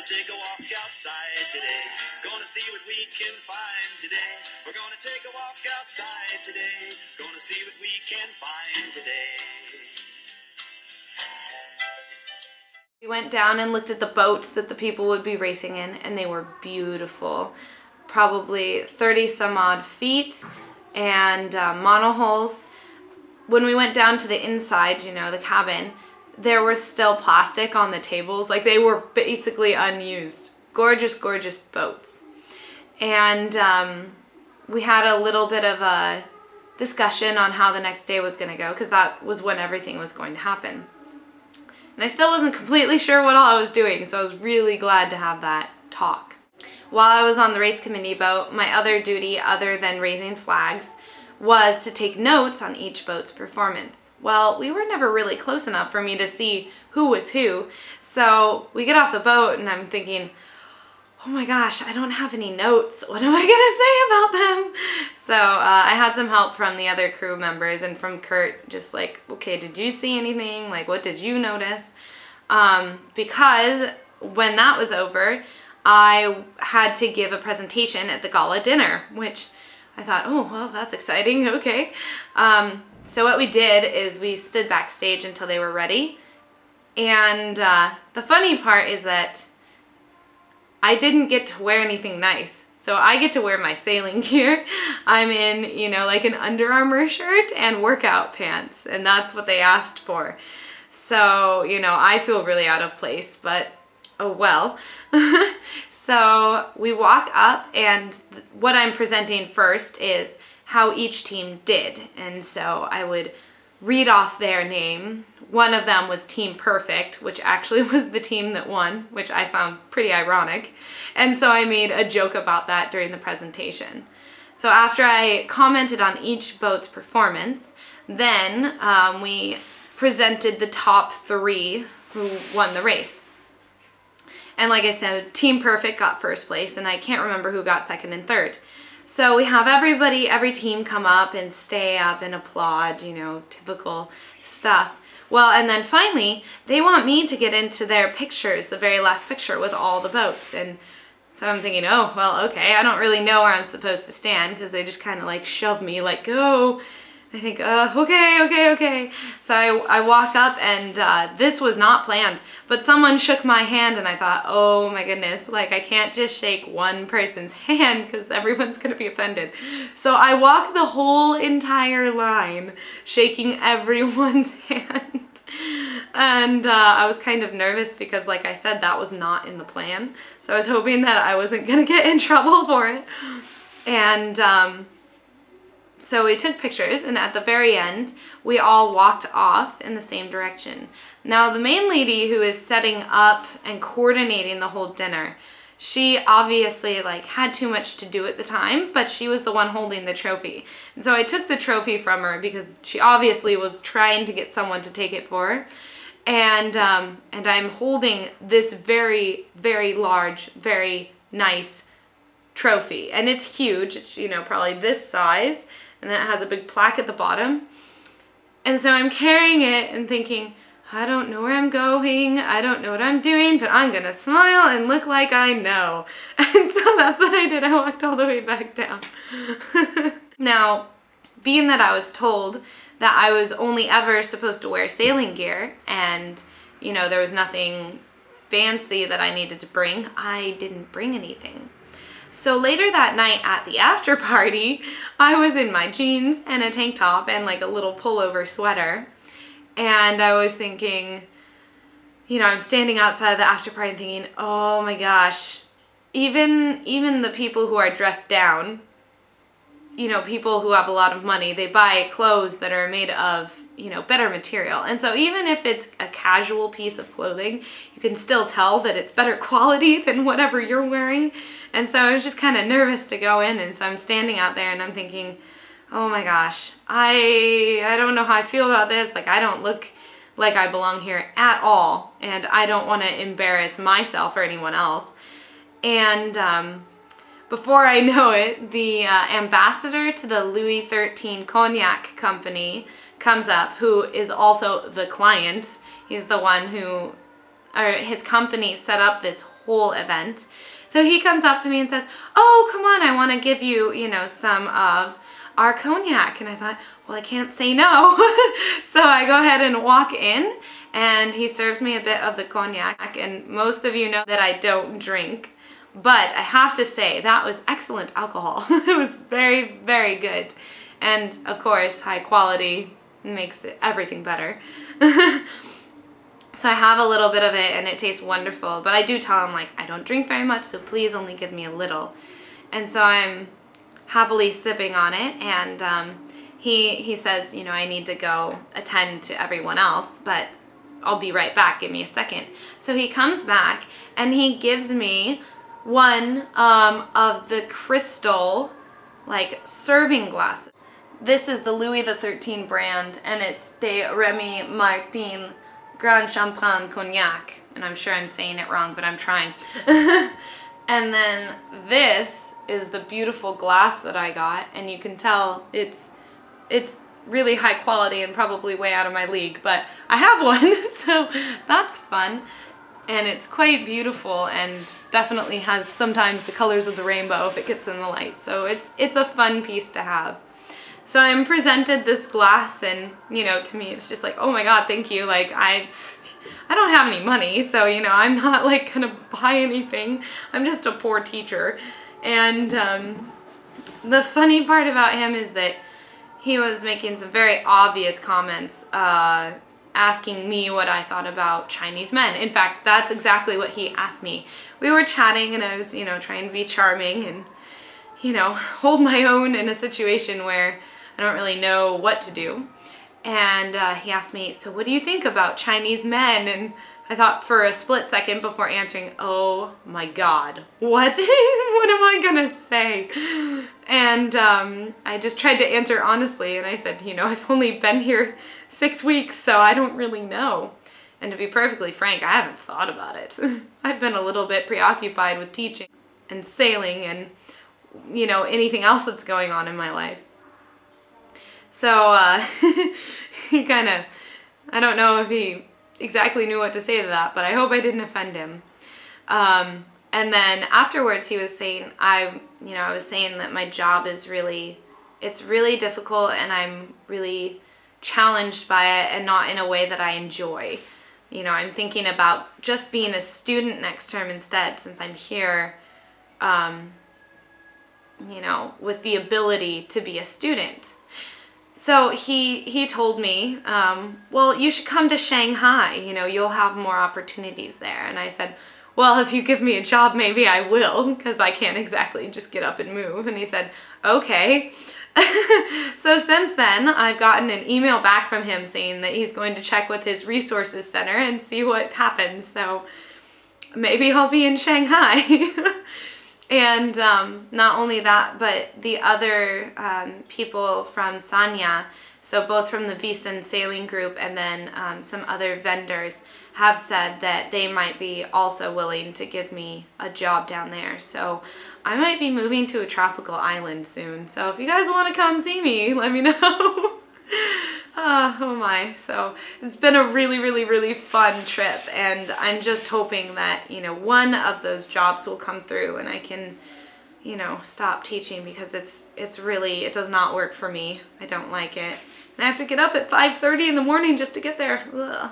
take a walk outside today. Gonna see what we can find today. We're gonna take a walk outside today. Gonna see what we can find today. We went down and looked at the boats that the people would be racing in, and they were beautiful. Probably 30 some odd feet and monohulls. When we went down to the inside, you know, the cabin, there was still plastic on the tables. Like, they were basically unused. Gorgeous, gorgeous boats. And we had a little bit of a discussion on how the next day was going to go, because that was when everything was going to happen. And I still wasn't completely sure what all I was doing, so I was really glad to have that talk. While I was on the race committee boat, my other duty, other than raising flags, was to take notes on each boat's performance. Well, we were never really close enough for me to see who was who, so we get off the boat and I'm thinking, oh my gosh, I don't have any notes. What am I gonna say about them? So I had some help from the other crew members and from Kurt, just like, okay, did you see anything? Like, what did you notice? Because when that was over, I had to give a presentation at the gala dinner, which I thought, oh, well, that's exciting, okay. So what we did is we stood backstage until they were ready. And the funny part is that I didn't get to wear anything nice. So I get to wear my sailing gear. I'm in, you know, like an Under Armour shirt and workout pants, and that's what they asked for. So, you know, I feel really out of place, but oh well. So we walk up, and what I'm presenting first is how each team did. And so I would read off their name. One of them was Team Perfect, which actually was the team that won, which I found pretty ironic. And so I made a joke about that during the presentation. So after I commented on each boat's performance, then we presented the top 3 who won the race. And like I said, Team Perfect got first place, and I can't remember who got second and third. So we have every team come up and stay up and applaud, you know, typical stuff. Well, and then finally, they want me to get into their pictures, the very last picture with all the boats. And so I'm thinking, oh, well, okay, I don't really know where I'm supposed to stand, because they just kind of like shove me, like, go. I think, okay. So I walk up, and this was not planned, but someone shook my hand, and I thought, oh my goodness, like, I can't just shake one person's hand because everyone's gonna be offended. So I walk the whole entire line shaking everyone's hand. And I was kind of nervous because, like I said, that was not in the plan. So I was hoping that I wasn't gonna get in trouble for it. And so we took pictures, and at the very end, we all walked off in the same direction. Now, the main lady who is setting up and coordinating the whole dinner, she obviously like had too much to do at the time, but she was the one holding the trophy. And so I took the trophy from her because she obviously was trying to get someone to take it for her. And I'm holding this very, very large, very nice trophy. And it's huge. It's, you know, probably this size. And then it has a big plaque at the bottom. And so I'm carrying it and thinking, I don't know where I'm going, I don't know what I'm doing, but I'm gonna smile and look like I know. And so that's what I did. I walked all the way back down. Now, being that I was told that I was only ever supposed to wear sailing gear, and, you know, there was nothing fancy that I needed to bring, I didn't bring anything. So later that night at the after party, I was in my jeans and a tank top and like a little pullover sweater. And I was thinking, you know, I'm standing outside of the after party and thinking, oh my gosh, even the people who are dressed down, you know, people who have a lot of money, they buy clothes that are made of, you know, better material. And so even if it's a casual piece of clothing, you can still tell that it's better quality than whatever you're wearing. And so I was just kind of nervous to go in, and so I'm standing out there and I'm thinking, oh my gosh, I don't know how I feel about this. Like, I don't look like I belong here at all, and I don't want to embarrass myself or anyone else. And before I know it, the ambassador to the Louis XIII Cognac Company comes up, who is also the client. He's the one who, or his company set up this whole event. So he comes up to me and says, "Oh, come on, I want to give you, you know, some of our cognac." And I thought, well, I can't say no. So I go ahead and walk in, and he serves me a bit of the cognac. And most of you know that I don't drink, but I have to say that was excellent alcohol. It was very, very good. And of course, high quality makes everything better. So I have a little bit of it and it tastes wonderful, but I do tell him, like, I don't drink very much, so please only give me a little. And so I'm happily sipping on it, and he says, you know, I need to go attend to everyone else, but I'll be right back, give me a second. So he comes back and he gives me one of the crystal, like, serving glasses. This is the Louis XIII brand, and it's de Remy Martin Grand Champagne Cognac, and I'm sure I'm saying it wrong, but I'm trying. And then this is the beautiful glass that I got, and you can tell it's really high quality and probably way out of my league, but I have one, so that's fun. And it's quite beautiful and definitely has sometimes the colors of the rainbow if it gets in the light, so it's a fun piece to have. So I'm presented this glass, and, you know, to me it's just like, oh my god, thank you. Like, I don't have any money, so, you know, I'm not like gonna buy anything. I'm just a poor teacher. And the funny part about him is that he was making some very obvious comments, asking me what I thought about Chinese men. In fact, that's exactly what he asked me. We were chatting and I was, you know, trying to be charming and, you know, hold my own in a situation where I don't really know what to do. And he asked me, so what do you think about Chinese men? And I thought for a split second before answering, oh my god, what? What am I gonna say? And I just tried to answer honestly, and I said, you know, I've only been here 6 weeks, so I don't really know. And to be perfectly frank, I haven't thought about it. I've been a little bit preoccupied with teaching and sailing and, you know, anything else that's going on in my life. So he kind of, I don't know if he exactly knew what to say to that, but I hope I didn't offend him. And then afterwards he was saying, I was saying that my job is it's really difficult and I'm really challenged by it, and not in a way that I enjoy. You know, I'm thinking about just being a student next term instead, since I'm here, you know, with the ability to be a student. So he told me, well, you should come to Shanghai, you know, you'll have more opportunities there. And I said, well, if you give me a job, maybe I will, because I can't exactly just get up and move. And he said, okay. So since then, I've gotten an email back from him saying that he's going to check with his resources center and see what happens. So maybe I'll be in Shanghai. And not only that, but the other people from Sanya, so both from the Visen sailing group and then some other vendors, have said that they might be also willing to give me a job down there. So I might be moving to a tropical island soon. So if you guys want to come see me, let me know. Oh my. So it's been a really, really, really fun trip, and I'm just hoping that, you know, one of those jobs will come through and I can, you know, stop teaching, because it's really, it does not work for me. I don't like it. And I have to get up at 5:30 in the morning just to get there. Ugh.